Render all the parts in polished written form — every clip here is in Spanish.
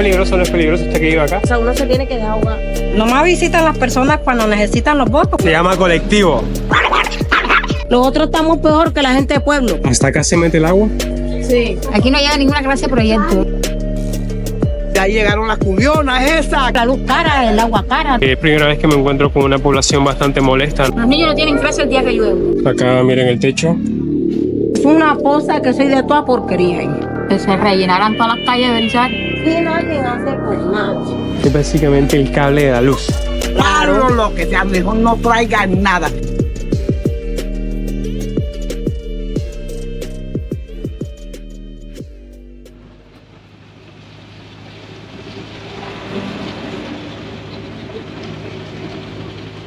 peligroso o no es peligroso usted que vive acá? O sea, uno se tiene que dejar ahogar. Nomás visitan las personas cuando necesitan los votos. Se llama colectivo. Nosotros estamos peor que la gente de pueblo. ¿Hasta acá se mete el agua? Sí. Aquí no llega ninguna clase de proyecto. Ya llegaron las cubionas esas. La luz cara, el agua cara. Es primera vez que me encuentro con una población bastante molesta. Los niños no tienen clase el día que llueve. Acá miren el techo. Es una cosa que soy de toda porquería ahí. Que se rellenaran todas las calles de Belisario. Sí, nadie hace por más. Es básicamente el cable de la luz. Claro, lo que sea, mejor no traigan nada.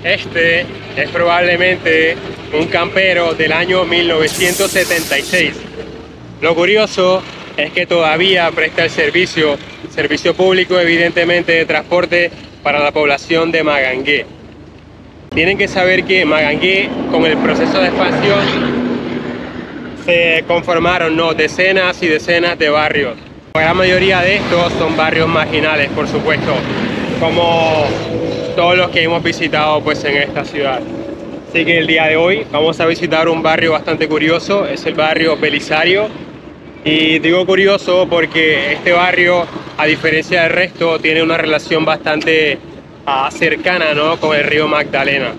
Este es probablemente un campero del año 1976. Lo curioso es que todavía presta el servicio público, evidentemente, de transporte para la población de Magangué. Tienen que saber que Magangué, con el proceso de expansión, se conformaron decenas y decenas de barrios. La gran mayoría de estos son barrios marginales, por supuesto, como todos los que hemos visitado pues en esta ciudad. Así que el día de hoy vamos a visitar un barrio bastante curioso, es el barrio Belisario. Y digo curioso porque este barrio, a diferencia del resto, tiene una relación bastante cercana, ¿no?, con el río Magdalena.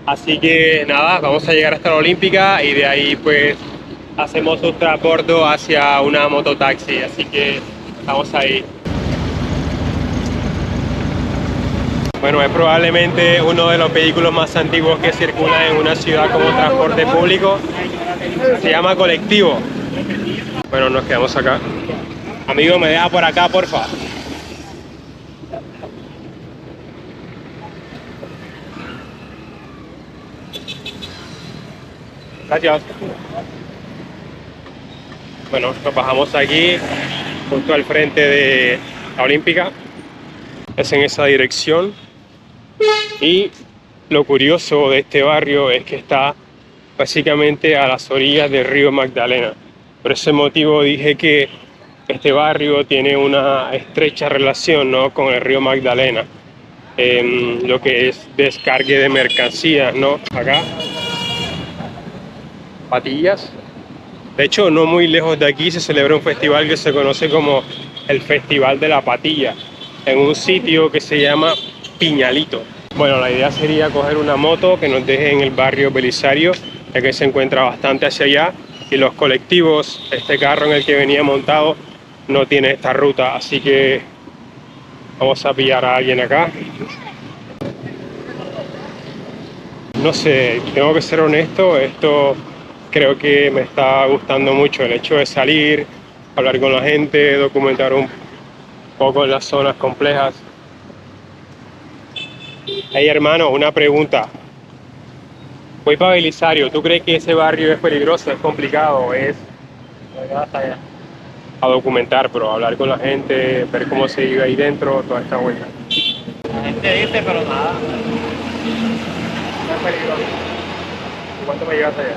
Así que nada, vamos a llegar hasta la Olímpica y de ahí pues hacemos un transbordo hacia una mototaxi. Así que vamos ahí. Bueno, es probablemente uno de los vehículos más antiguos que circulan en una ciudad como transporte público. Se llama colectivo. Bueno, nos quedamos acá. Amigo, me deja por acá, porfa. Gracias. Bueno, nos bajamos aquí, justo al frente de la Olímpica. Es en esa dirección. Y lo curioso de este barrio es que está básicamente a las orillas del río Magdalena. Por ese motivo dije que este barrio tiene una estrecha relación, ¿no?, con el río Magdalena, en lo que es descargue de mercancías, ¿no? Acá, Patillas. De hecho, no muy lejos de aquí se celebra un festival que se conoce como el Festival de la Patilla, en un sitio que se llama Piñalito. Bueno, la idea sería coger una moto que nos deje en el barrio Belisario, ya que se encuentra bastante hacia allá, y los colectivos, este carro en el que venía montado, no tiene esta ruta, así que vamos a pillar a alguien acá. No sé, tengo que ser honesto, esto creo que me está gustando mucho, el hecho de salir, hablar con la gente, documentar un poco las zonas complejas. Hey hermano, una pregunta. Voy para Belisario, ¿tú crees que ese barrio es peligroso, es complicado, es a documentar, pero hablar con la gente, ver cómo se vive ahí dentro, toda esta vuelta? La gente dice, pero nada. No es peligroso. ¿Cuánto me llevas allá?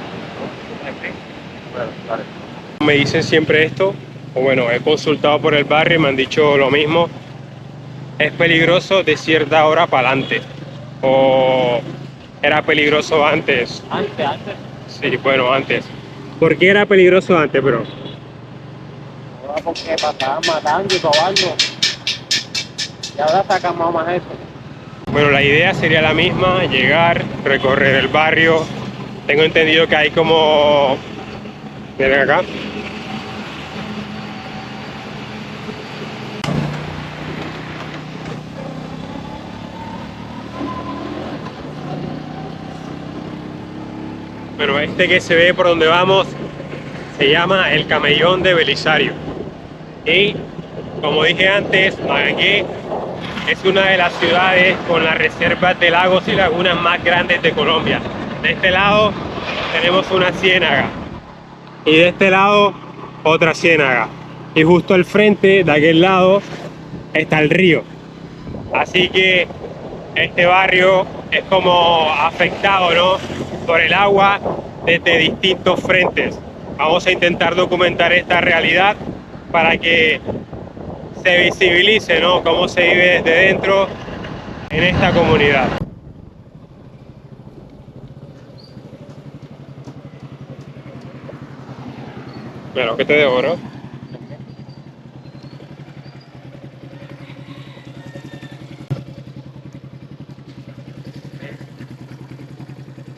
Bueno, vale. Me dicen siempre esto, o bueno, he consultado por el barrio y me han dicho lo mismo. Es peligroso de cierta hora para adelante. ¿O era peligroso antes? Antes. Sí, bueno, antes. ¿Por qué era peligroso antes, bro? Ahora porque pasaban matando y robando. Y ahora sacamos más eso. Bueno, la idea sería la misma, llegar, recorrer el barrio. Tengo entendido que hay como... Miren acá. Bueno, este que se ve por donde vamos se llama el Camellón de Belisario. Y como dije antes, Magangué es una de las ciudades con las reservas de lagos y lagunas más grandes de Colombia. De este lado tenemos una ciénaga y de este lado otra ciénaga. Y justo al frente, de aquel lado, está el río. Así que este barrio es como afectado, ¿no?, por el agua desde distintos frentes. Vamos a intentar documentar esta realidad para que se visibilice, ¿no? Cómo se vive desde dentro en esta comunidad. Mira, ¿qué te debo, bro?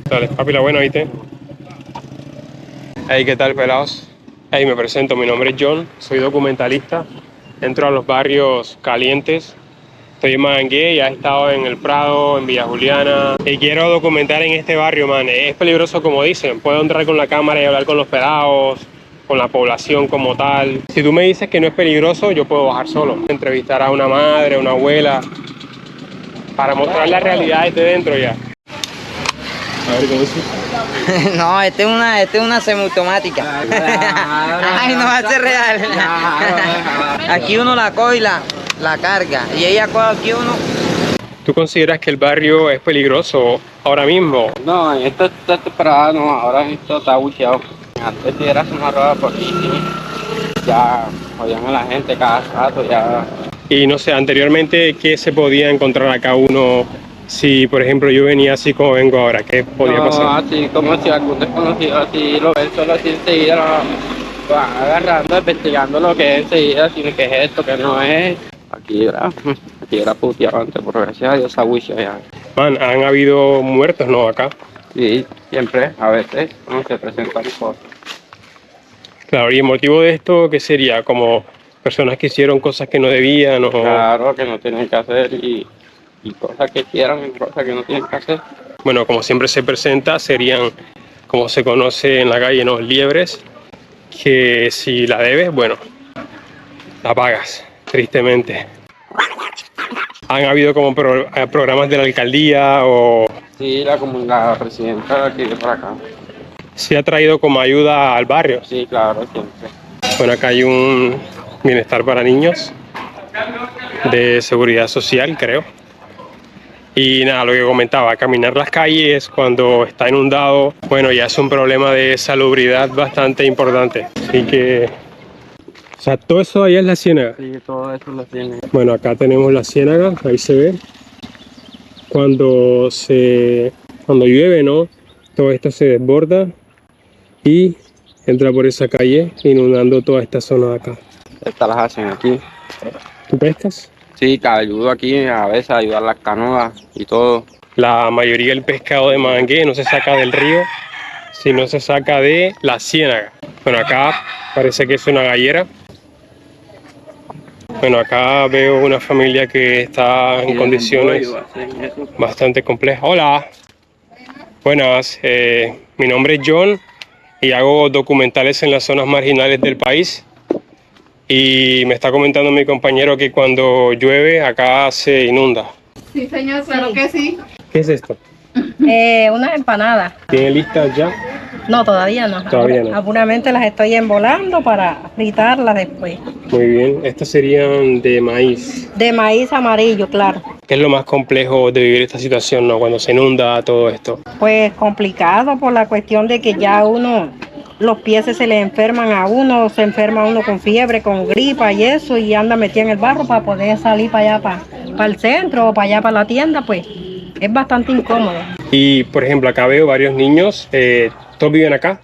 Dale, papi, la buena, ¿viste? Hey, ¿qué tal, pelados? Hey, me presento, mi nombre es John, soy documentalista, entro a los barrios calientes. Estoy en Mangue, ya he estado en El Prado, en Villa Juliana y quiero documentar en este barrio, man. Es peligroso como dicen, puedo entrar con la cámara y hablar con los pelados, con la población como tal. Si tú me dices que no es peligroso, yo puedo bajar solo. Entrevistar a una madre, a una abuela, para mostrar la realidad desde dentro ya. A ver, ¿cómo dice? No, esta es una semiautomática. Ay, no va a ser real. Aquí uno la coge y la carga. Y ella coge aquí uno. ¿Tú consideras que el barrio es peligroso ahora mismo? No, esto está temprano, no, ahora esto está bucheado. Antes si era una roda por aquí, ya jodían a la gente cada rato, ya. Y no sé, anteriormente, ¿qué se podía encontrar acá uno? Si, por ejemplo, yo venía así como vengo ahora, ¿qué podía pasar? No, así como si algún desconocido así lo ven solo así enseguida, lo van agarrando, investigando lo que es enseguida, sino que es esto, que no es. Aquí era puteado antes, pero gracias a Dios esa wicha ya. Man, han habido muertos, ¿no? Acá. Sí, siempre, a veces, no se presentan cosas. Claro, y el motivo de esto, ¿qué sería? Como personas que hicieron cosas que no debían o... Claro, que no tienen que hacer y cosas que quieran y cosas que no tienen que hacer. Bueno, como siempre se presenta, serían, como se conoce en la calle, ¿no? Liebres, que si la debes, bueno, la pagas, tristemente. ¿Han habido como programas de la alcaldía o...? Sí, la presidenta de aquí de por acá. ¿Sí ha traído como ayuda al barrio? Sí, claro, siempre. Bueno, acá hay un bienestar para niños de seguridad social, creo. Y nada, lo que comentaba, caminar las calles cuando está inundado, bueno, ya es un problema de salubridad bastante importante. Así que, o sea, todo eso ahí es la ciénaga. Sí, todo eso lo tiene. Bueno, acá tenemos la ciénaga, ahí se ve. Cuando llueve, ¿no? Todo esto se desborda y entra por esa calle, inundando toda esta zona de acá. Estas las hacen aquí. ¿Tú pescas? Sí, que ayudo aquí a veces a ayudar las canoas y todo. La mayoría del pescado de Mangue no se saca del río, sino se saca de la ciénaga. Bueno, acá parece que es una gallera. Bueno, acá veo una familia que está en condiciones bastante complejas. Hola, buenas, mi nombre es John y hago documentales en las zonas marginales del país. Y me está comentando mi compañero que cuando llueve acá se inunda. Sí, señor, claro que sí. ¿Qué es esto? Unas empanadas. ¿Tiene listas ya? No, todavía no. Todavía no. Apuramente las estoy embolando para fritarlas después. Muy bien, estas serían de maíz. De maíz amarillo, claro. ¿Qué es lo más complejo de vivir esta situación, no? Cuando se inunda todo esto. Pues complicado por la cuestión de que ya los pies se le enferman a uno, se enferma uno con fiebre, con gripa y eso, y anda metido en el barro para poder salir para allá, para el centro o para allá, para la tienda, pues es bastante incómodo. Y, por ejemplo, acá veo varios niños, ¿todos viven acá?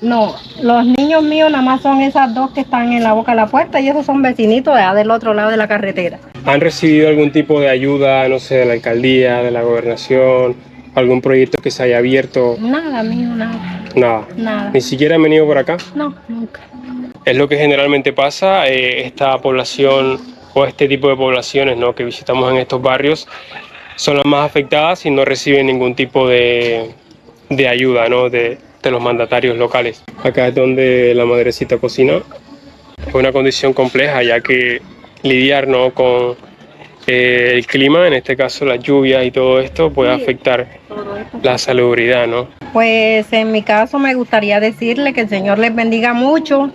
No, los niños míos nada más son esas dos que están en la boca de la puerta y esos son vecinitos de allá del otro lado de la carretera. ¿Han recibido algún tipo de ayuda, no sé, de la alcaldía, de la gobernación, algún proyecto que se haya abierto? Nada, mío, nada. Nada. Nada. ¿Ni siquiera han venido por acá? No, nunca. Es lo que generalmente pasa, esta población o este tipo de poblaciones, ¿no?, que visitamos en estos barrios son las más afectadas y no reciben ningún tipo de ayuda, ¿no?, de los mandatarios locales. Acá es donde la madrecita cocina. Es una condición compleja, ya que lidiar, ¿no?, con el clima, en este caso las lluvias y todo esto, puede afectar la salubridad, ¿no? Pues en mi caso me gustaría decirle que el Señor les bendiga mucho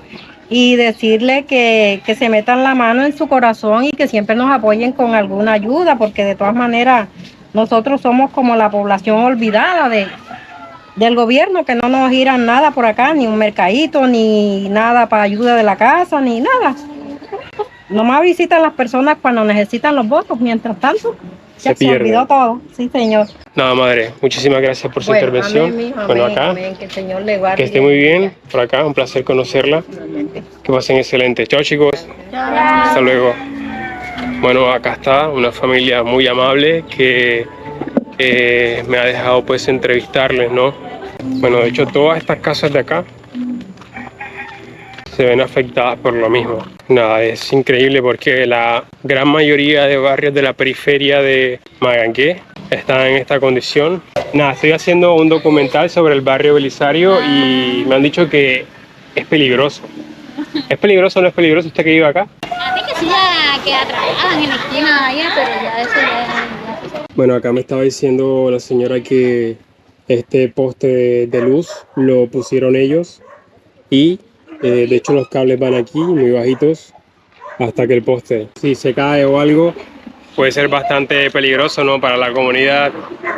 y decirle que se metan la mano en su corazón y que siempre nos apoyen con alguna ayuda, porque de todas maneras nosotros somos como la población olvidada del gobierno, que no nos giran nada por acá, ni un mercadito, ni nada para ayuda de la casa, ni nada. Nomás visitan las personas cuando necesitan los votos, mientras tanto Se ya se pierde. olvidó todo. Sí, señor. Nada, madre, muchísimas gracias por su Bueno, intervención. amén, mijo, Bueno, amén, acá, amén, que el Señor le guarde. que esté muy bien por acá, un placer conocerla. Que pasen excelente. Chao, chicos. Hasta luego. Bueno, acá está una familia muy amable que me ha dejado pues entrevistarles, ¿no? Bueno, de hecho todas estas casas de acá se ven afectadas por lo mismo. Nada, es increíble porque la gran mayoría de barrios de la periferia de Magangué están en esta condición. Nada, estoy haciendo un documental sobre el barrio Belisario y me han dicho que es peligroso. ¿Es peligroso o no es peligroso usted que vive acá? A mí que sí ya que trabajan en la esquina ahí, pero ya eso ya... Bueno, acá me estaba diciendo la señora que este poste de luz lo pusieron ellos y de hecho los cables van aquí muy bajitos hasta que el poste, si se cae o algo, puede ser bastante peligroso, ¿no? Para la comunidad,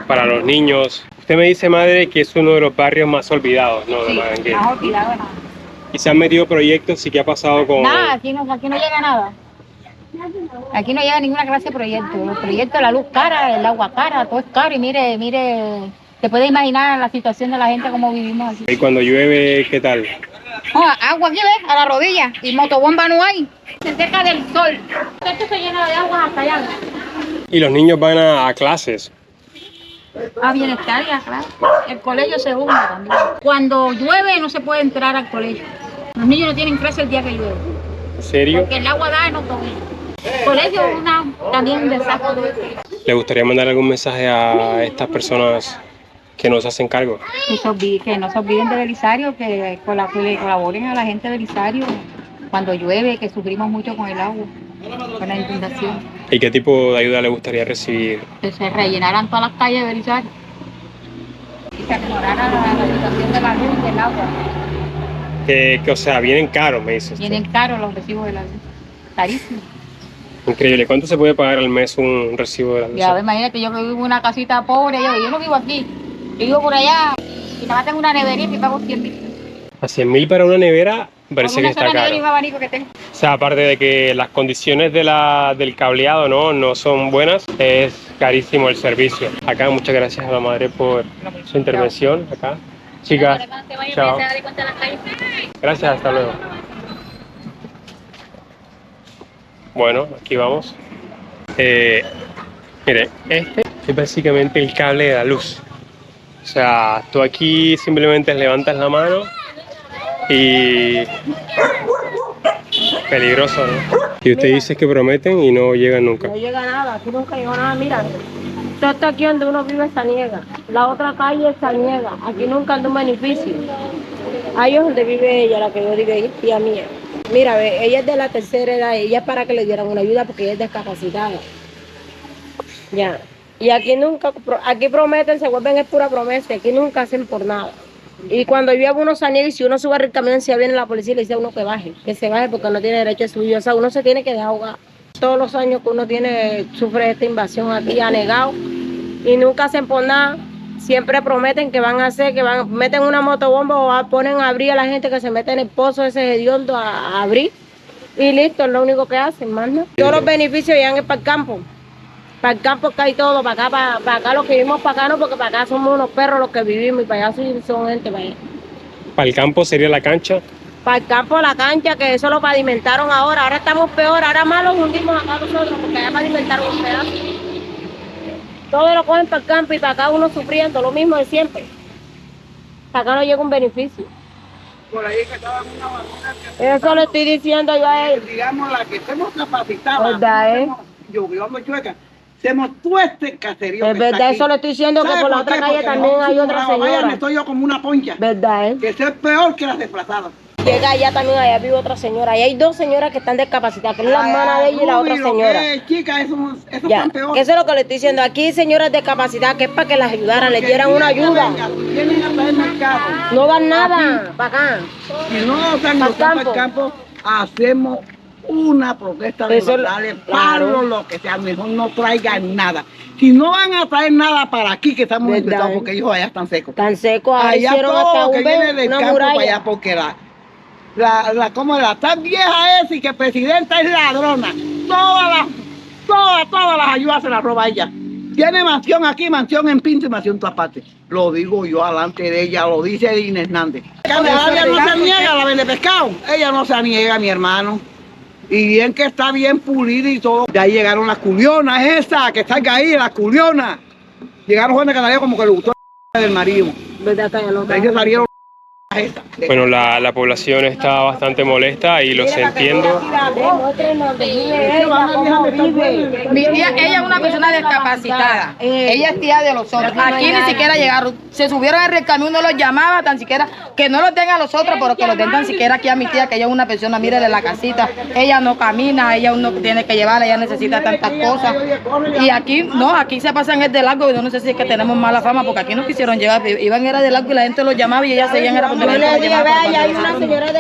para los niños. Usted me dice, madre, que es uno de los barrios más olvidados, ¿no? De Magangué. Más olvidado nada. Y se han metido proyectos y qué ha pasado con... Nada, aquí no llega nada. Aquí no llega ninguna clase de proyecto. Los proyectos, la luz cara, el agua cara, todo es caro. Y mire, te puedes imaginar la situación de la gente como vivimos aquí. Y cuando llueve, ¿qué tal? Agua aquí, ¿ves? A la rodilla. Y motobomba no hay. Se seca del sol. Esto se llena de agua hasta allá. Y los niños van a clases. A bienestar, ya, claro. El colegio se hunde también. Cuando llueve no se puede entrar al colegio. Los niños no tienen clase el día que llueve. ¿En serio? Porque el agua da en los tobillos. El colegio es también un desastre. ¿Le gustaría mandar algún mensaje a estas personas que nos hacen cargo? Que no se olviden de Belisario, que colaboren a la gente de Belisario cuando llueve, que sufrimos mucho con el agua, con la inundación. ¿Y qué tipo de ayuda le gustaría recibir? Que se rellenaran todas las calles de Belisario y se mejorara la situación de la luz y del agua. O sea, vienen caros, me dices. Vienen caros los recibos de la luz, carísimos. Increíble. ¿Cuánto se puede pagar al mes un recibo de la luz? Ya, imagínate, yo que vivo en una casita pobre, yo no vivo aquí, yo vivo por allá y nada más tengo una neverita y pago 100.000. A 100.000 para una nevera parece que está nevera y un caro. abanico que tengo. O sea, aparte de que las condiciones del cableado no son buenas, es carísimo el servicio. Acá, muchas gracias a la madre por su intervención. Acá. Chicas, chao. Gracias, hasta luego. Bueno, aquí vamos. Mire, este es básicamente el cable de la luz. O sea, tú aquí simplemente levantas la mano y... peligroso, ¿no? Y usted dice que prometen y no llegan nunca. No llega nada, aquí nunca llegó nada, mira. Todo esto aquí donde uno vive se niega. La otra calle se niega. Aquí nunca anda un beneficio. Ahí es donde vive ella, la que yo digo, ella es tía mía. Mira, ve, ella es de la tercera edad, ella es para que le dieran una ayuda porque ella es discapacitada. Ya. Y aquí nunca, aquí prometen, se vuelven es pura promesa, aquí nunca hacen por nada. Y cuando llueve uno se niega y si uno sube al camión, si viene la policía y le dice a uno que se baje porque no tiene derecho a subir. O sea, uno se tiene que dejar ahogar. Todos los años que uno sufre esta invasión aquí, ha negado y nunca hacen por nada. Siempre prometen que van a hacer, meten una motobomba o ponen a abrir a la gente que se mete en el pozo ese hediondo a abrir. Y listo, es lo único que hacen, más no. Todos los beneficios llegan para el campo. Para el campo que hay todo, para acá los que vivimos para acá no, porque para acá somos unos perros los que vivimos y para allá sí son gente para allá. ¿Para el campo sería la cancha? Para el campo la cancha, que eso lo pavimentaron ahora estamos peor, ahora más los hundimos acá nosotros, porque allá pavimentaron un pedazo. Todo lo cogen para el campo y para acá uno sufriendo, lo mismo de siempre. Para acá no llega un beneficio. Por ahí que estaban una vacuna Eso le estoy diciendo yo a él. digamos, la que estemos capacitadas. ¿Verdad, Llovió chueca. Hacemos todo este caserío. Es que está verdad, aquí. eso le estoy diciendo que ¿Sabe por la por otra qué? calle Porque también nosotros hay otra somos Vallanes, señora. estoy yo como una poncha. ¿Verdad, Que es peor que las desplazadas. Llega allá también, allá vive otra señora. Ahí hay dos señoras que están discapacitadas, que es la hermana de ella y la otra señora. Chica, eso Ya, están peor. que eso es lo que le estoy diciendo. Aquí hay señoras discapacitadas que es para que las ayudaran, les dieran una ayuda. Vienen a traer mercado. No dan nada para acá. Si no dan Pa'l los para el campo. campo, hacemos una protesta de Eso es locales, claro. paro, lo que sea, mejor no traigan nada. Si no van a traer nada para aquí, que estamos ¿Verdad? infestados, porque ellos allá están secos. Tan seco, ahí Allá hicieron todo hasta lo que un viene del una campo para allá, muralla. porque como la tan vieja es y que presidenta es ladrona. Todas las ayudas se las roba ella. Tiene mansión aquí, mansión en Pinto y mansión en todas partes. Lo digo yo alante de ella, lo dice Inés Hernández. Candelaria no se niega, la vende pescado. Ella no se niega, mi hermano. Y bien que está bien pulida y todo. De ahí llegaron las culionas, esa, que están ahí, las culionas. Llegaron jóvenes de Candelaria como que le gustó del marido. ¿Verdad que no? De ahí se salieron Bueno, la población está bastante molesta y los entiendo. Mi tía, ella es una persona discapacitada. Ella es tía de los otros. Aquí ni siquiera llegaron. Se subieron en el camión, no los llamaba tan siquiera, que no los den a los otros, pero que los den tan siquiera aquí a mi tía, que ella es una persona, mire, de la casita. Ella no camina, ella uno tiene que llevarla, ella necesita tantas cosas. Y aquí, no, aquí se pasan el de largo, y yo no sé si es que tenemos mala fama, porque aquí no quisieron llevar, iban era de largo y la gente los llamaba y ellas seguían era porque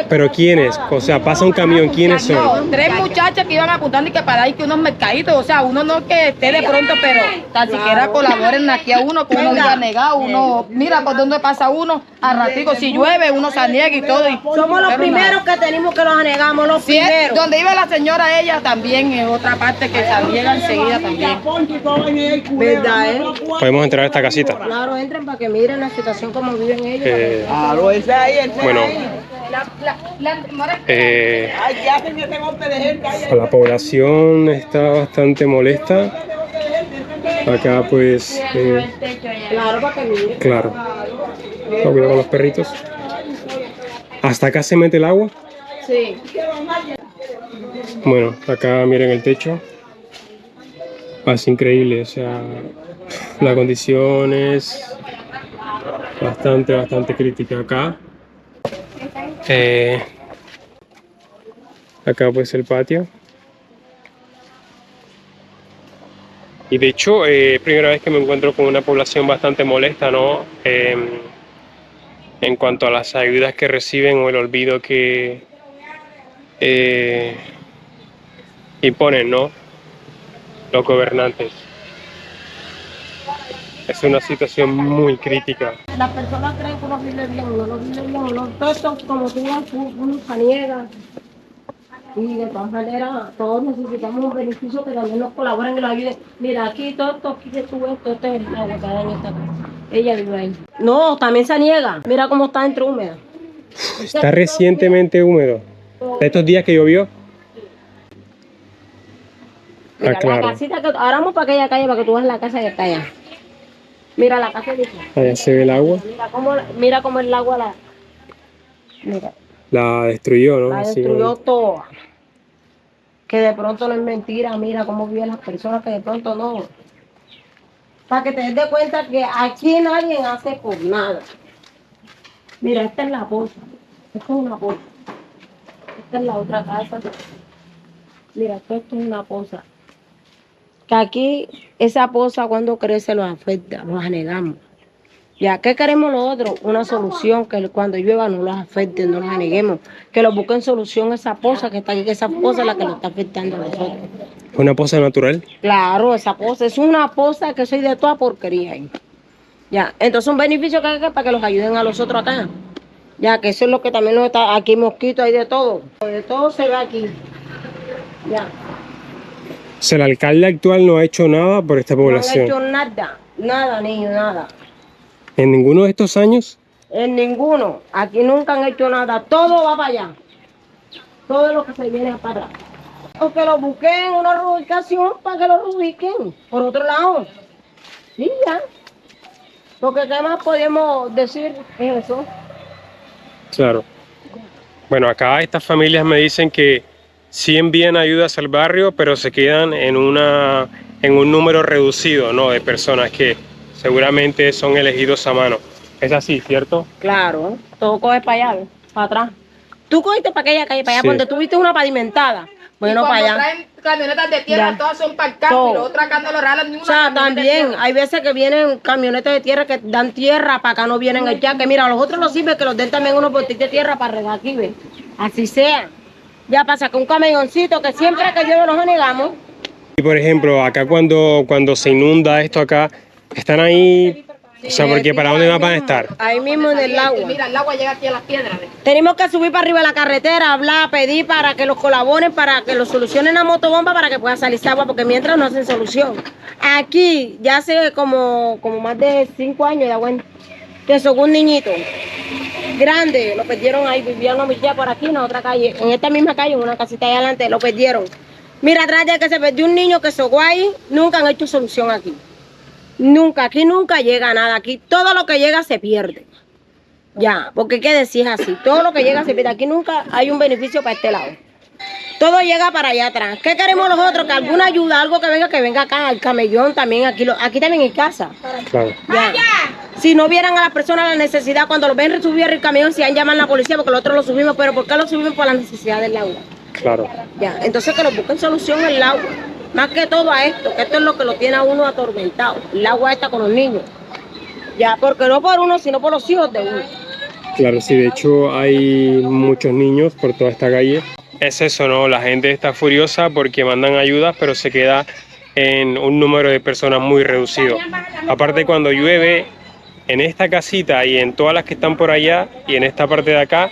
¿Pero quiénes? O sea, pasa un camión, ¿quiénes son? No, 3 muchachas que iban apuntando y que para ahí que unos mercaditos, o sea, uno no que esté de pronto, pero tan siquiera colaboren aquí a uno, que uno viva negado, uno, mira por dónde pasa uno, a ratico, si llueve, uno se niega y todo. Y, somos los primeros que tenemos que nos negamos, los primeros. Donde iba la señora, ella también es otra parte que se niega enseguida también. ¿Verdad, ¿Podemos entrar a esta casita? Claro, entren para que miren la situación como viven ellos. Claro, ese ahí, Bueno, la población está bastante molesta. Acá pues, Claro, para que miren. claro, cuidado con los perritos. ¿Hasta acá se mete el agua? Sí. Bueno, acá miren el techo. Es increíble, o sea, la condición es bastante crítica acá. Acá pues el patio. Y de hecho, primera vez que me encuentro con una población bastante molesta, ¿no? En cuanto a las ayudas que reciben o el olvido que imponen, ¿no? Los gobernantes. Es una situación muy crítica. Las personas creen que uno vive bien, uno vive bien, uno todo como tú ves, uno se niega. Y de todas maneras, todos necesitamos un beneficio que también nos colaboren y nos ayuden. Mira, aquí todo esto, aquí que tú ves, todo esto es el agua que da en esta casa. Ella vive ahí. No, también se niega. Mira cómo está entre húmeda. Está recientemente húmedo. Estos días que llovió. Mira, Ah, claro. la casita que ahora vamos para aquella calle para que tú veas la casa que está allá. Mira la casa dice. Allá se ve el agua. Mira cómo el agua La destruyó, ¿no? la Así destruyó como- toda. Que de pronto no es mentira, mira cómo viven las personas que de pronto no. Para que te des de cuenta que aquí nadie hace por nada. Mira, esta es la poza. Esta es una poza. Esta es la otra casa. Mira, esto es una poza. Que aquí esa poza cuando crece los afecta, los anegamos. Ya, ¿qué queremos nosotros? Una solución que cuando llueva no los afecte, no los aneguemos. Que los busquen solución a esa poza que está aquí, que esa poza es la que nos está afectando a nosotros. ¿Es una poza natural? Claro, esa poza es una poza que soy de toda porquería ahí. Ya, entonces un beneficio que hay para que los ayuden a los otros acá. Ya, que eso es lo que también nos está, aquí mosquitos, hay de todo se ve aquí. Ya, O sea, el alcalde actual no ha hecho nada por esta no han población. hecho nada, niño, nada. ¿En ninguno de estos años? En ninguno, aquí nunca han hecho nada, todo va para allá. Todo lo que se viene para atrás. O que lo busquen una reubicación para que lo reubiquen por otro lado. Sí, ya. Porque qué más podemos decir es eso. Claro. Bueno, acá estas familias me dicen que sí envían ayudas al barrio, pero se quedan en un número reducido, ¿no? De personas que seguramente son elegidos a mano. Es así, ¿cierto? Claro, todo coge para allá, para atrás. Tú cogiste para aquella calle, para allá, Sí. donde tuviste una pavimentada. Bueno, para allá. Traen camionetas de tierra, Ya. todas son para el campo, Todo. y los otros acá no lo regalan ni una O sea, camioneta de también tierra. hay veces que vienen camionetas de tierra que dan tierra, para acá no vienen a echar. Que mira, a los otros nos sirve que los den también unos botitos de tierra para regar aquí, ¿ves? Así sea. Ya pasa que un camioncito que siempre que llueve nos anegamos. Y por ejemplo, acá cuando se inunda esto acá, están ahí O sea, porque ¿para dónde más van a estar? Ahí mismo en el agua. Mira, el agua llega aquí a las piedras. Tenemos que subir para arriba de la carretera, hablar, pedir para que los colaboren, para que lo solucionen la motobomba para que pueda salir esa agua, porque mientras no hacen solución. Aquí, ya hace como más de 5 años, ya bueno, que son un niñito grande, lo perdieron ahí, vivían mi tía por aquí, en otra calle, en esta misma calle, en una casita allá adelante, lo perdieron. Mira, atrás de que se perdió un niño que sogó ahí, nunca han hecho solución aquí. Nunca, aquí nunca llega nada, aquí todo lo que llega se pierde. Ya, porque qué decís así, todo lo que llega se pierde, aquí nunca hay un beneficio para este lado. Todo llega para allá atrás. ¿Qué queremos nosotros? Que alguna ayuda, algo que venga acá, al camellón también, aquí también en casa. Claro. Ya. Si no vieran a las personas la necesidad, cuando lo ven subir el camión, si han llaman a la policía, porque nosotros lo subimos, pero ¿por qué lo subimos? Por la necesidad del agua. Claro. Ya, entonces que nos busquen solución el agua. Más que todo a esto, que esto es lo que lo tiene a uno atormentado. El agua está con los niños. Ya, porque no por uno, sino por los hijos de uno. Claro, sí, de hecho hay muchos niños por toda esta calle. Es eso, ¿no? La gente está furiosa porque mandan ayudas, pero se queda en un número de personas muy reducido. Aparte, cuando llueve, en esta casita y en todas las que están por allá y en esta parte de acá,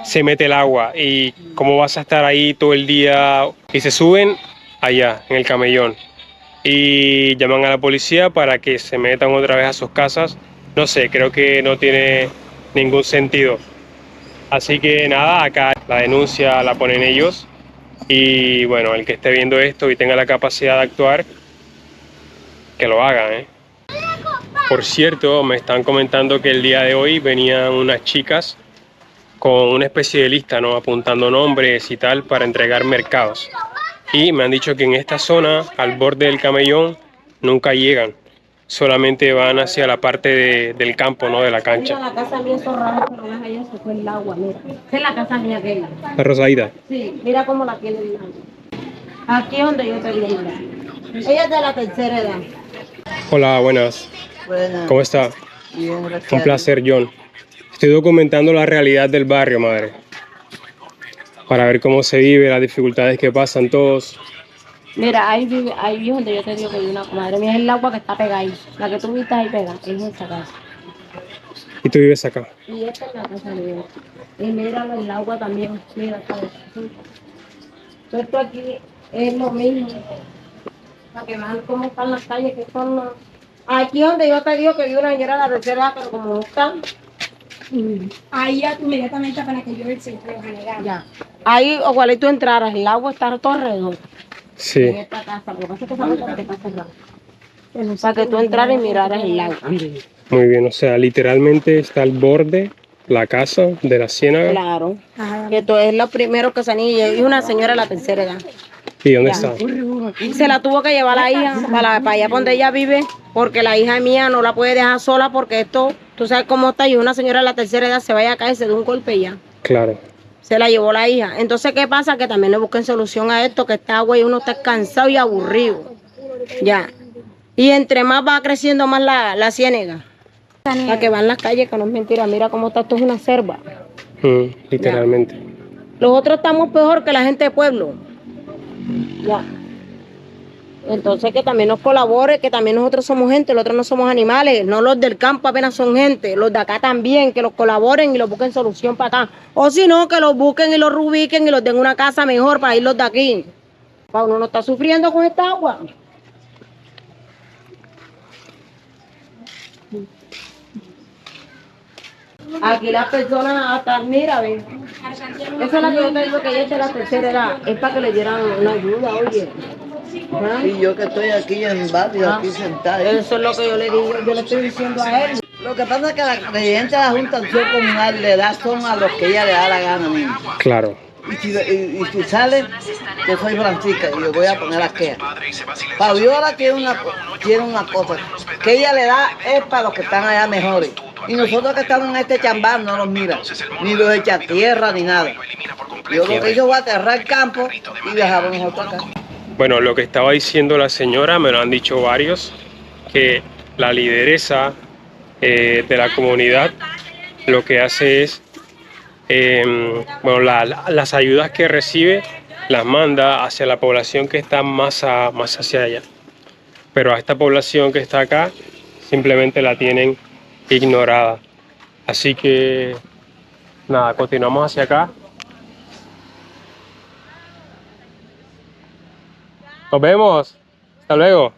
se mete el agua. ¿Y cómo vas a estar ahí todo el día? Y se suben allá, en el camellón. Y llaman a la policía para que se metan otra vez a sus casas. No sé, creo que no tiene ningún sentido. Así que nada, acá la denuncia la ponen ellos y bueno, el que esté viendo esto y tenga la capacidad de actuar, que lo haga, ¿eh? Por cierto, me están comentando que el día de hoy venían unas chicas con una especie de lista, ¿no? Apuntando nombres y tal para entregar mercados. Y me han dicho que en esta zona, al borde del camellón, nunca llegan. Solamente van hacia la parte del campo, ¿no? De la cancha. Mira, la casa mía es rara, pero ves allá se fue el agua, mira. Esa es la casa mía aquella. La rosadita. Sí, mira cómo la tiene el agua. Aquí es donde yo te vi. Ella es de la tercera edad. Hola, buenas. Bueno, ¿Cómo está? bien, gracias. Un placer, John. Estoy documentando la realidad del barrio, madre. Para ver cómo se vive, las dificultades que pasan todos. Mira, ahí es donde yo te digo que hay una comadre mía, es el agua que está pegada ahí. La que tú viste ahí pegada, es esa casa. ¿Y tú vives acá? Y esta es la casa mía. Y mira el agua también, mira, ¿sabes? Todo esto aquí es lo mismo. Para que vean cómo están las calles, que son... Aquí donde yo te digo que vi una señora de la tercera edad, pero como no están... Ahí inmediatamente para que yo el centro de general. Ya. Ahí, ojalá tú entraras, el agua está todo alrededor. Sí. En esta casa, lo que pasa es que esa puerta está cerrada. Para que tú entraras y miraras el agua. Muy bien, o sea, literalmente está al borde la casa de la ciénaga. Claro. Que esto es lo primero que se anilla. Y una señora de la tercera edad. ¿Y dónde está? Se la tuvo que llevar la hija para allá donde ella vive, porque la hija mía no la puede dejar sola, porque esto, tú sabes cómo está, y una señora de la tercera edad se vaya a caerse de un golpe ya. Claro. Se la llevó la hija. Entonces, ¿qué pasa? Que también le busquen solución a esto, que esta agua y uno está cansado y aburrido. Ya. Y entre más va creciendo más la ciénaga. La que va en las calles, que no es mentira. Mira cómo está, esto es una selva. Literalmente. Los otros estamos peor que la gente de pueblo. Ya. Entonces que también nos colabore, que también nosotros somos gente, los otros no somos animales, no los del campo apenas son gente, los de acá también, que los colaboren y los busquen solución para acá. O si no, que los busquen y los rubiquen y los den una casa mejor para irlos de aquí. Para uno no está sufriendo con esta agua. Aquí las personas hasta, mira, ven. Esa es la que yo te digo que ella es de la tercera edad. Es para que le dieran una ayuda, oye. ¿Ah? Y yo que estoy aquí en el barrio, aquí sentada. Eso es lo que yo le digo, yo le estoy diciendo a él. Lo que pasa es que la presidenta de la Junta de Acción Comunal le da son a los que ella le da la gana, niña. Claro. Y si sale, yo soy Francisca y yo voy a poner la queja. Fabiola tiene una cosa, que ella le da es para los que están allá mejores. Y nosotros que estamos en este chambán no los mira, ni los echa tierra ni nada. Yo lo que hizo fue aterrar el campo y dejamos nosotros acá. Bueno, lo que estaba diciendo la señora, me lo han dicho varios, que la lideresa de la comunidad lo que hace es, bueno, las ayudas que recibe las manda hacia la población que está más hacia allá. Pero a esta población que está acá simplemente la tienen ignorada. Así que nada, continuamos hacia acá. Nos vemos, hasta luego.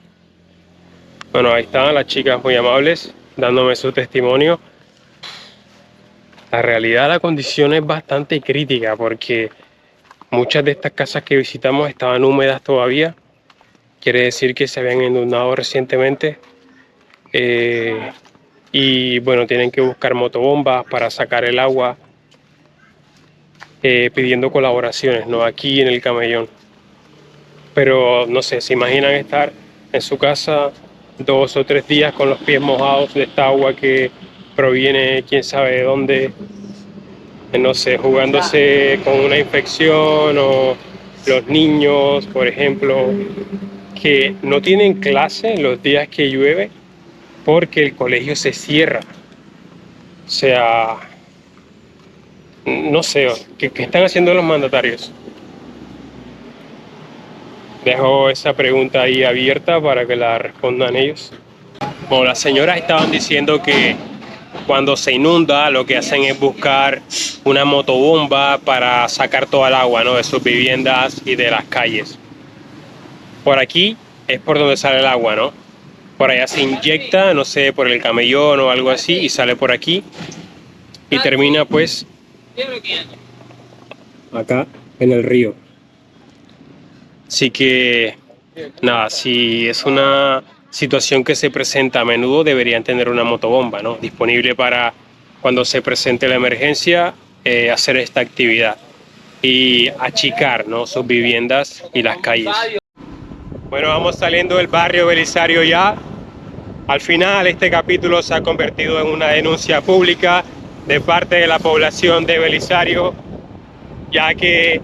Bueno, ahí están las chicas muy amables dándome su testimonio. La realidad, la condición es bastante crítica porque muchas de estas casas que visitamos estaban húmedas todavía. Quiere decir que se habían inundado recientemente. Y bueno, tienen que buscar motobombas para sacar el agua, pidiendo colaboraciones, ¿no? Aquí en el Camellón. Pero no sé, ¿se imaginan estar en su casa 2 o 3 días con los pies mojados de esta agua que proviene quién sabe de dónde? No sé, jugándose con una infección, o los niños, por ejemplo, que no tienen clase en los días que llueve porque el colegio se cierra. O sea, no sé, ¿qué están haciendo los mandatarios? Dejo esa pregunta ahí abierta para que la respondan ellos. Bueno, las señoras estaban diciendo que cuando se inunda lo que hacen es buscar una motobomba para sacar toda el agua, ¿no?, de sus viviendas y de las calles. Por aquí es por donde sale el agua, ¿no? Por allá se inyecta, no sé, por el Camellón o algo así, y sale por aquí y termina pues acá en el río. Así que nada, si es una situación que se presenta a menudo, deberían tener una motobomba, ¿no?, disponible para cuando se presente la emergencia, hacer esta actividad y achicar, ¿no?, sus viviendas y las calles. Bueno, vamos saliendo del barrio Belisario ya. Al final este capítulo se ha convertido en una denuncia pública de parte de la población de Belisario, ya que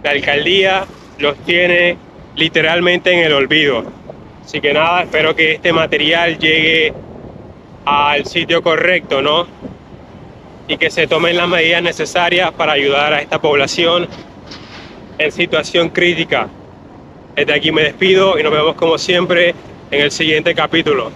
la alcaldía los tiene literalmente en el olvido. Así que nada, espero que este material llegue al sitio correcto, ¿no?, y que se tomen las medidas necesarias para ayudar a esta población en situación crítica. Desde aquí me despido y nos vemos como siempre en el siguiente capítulo.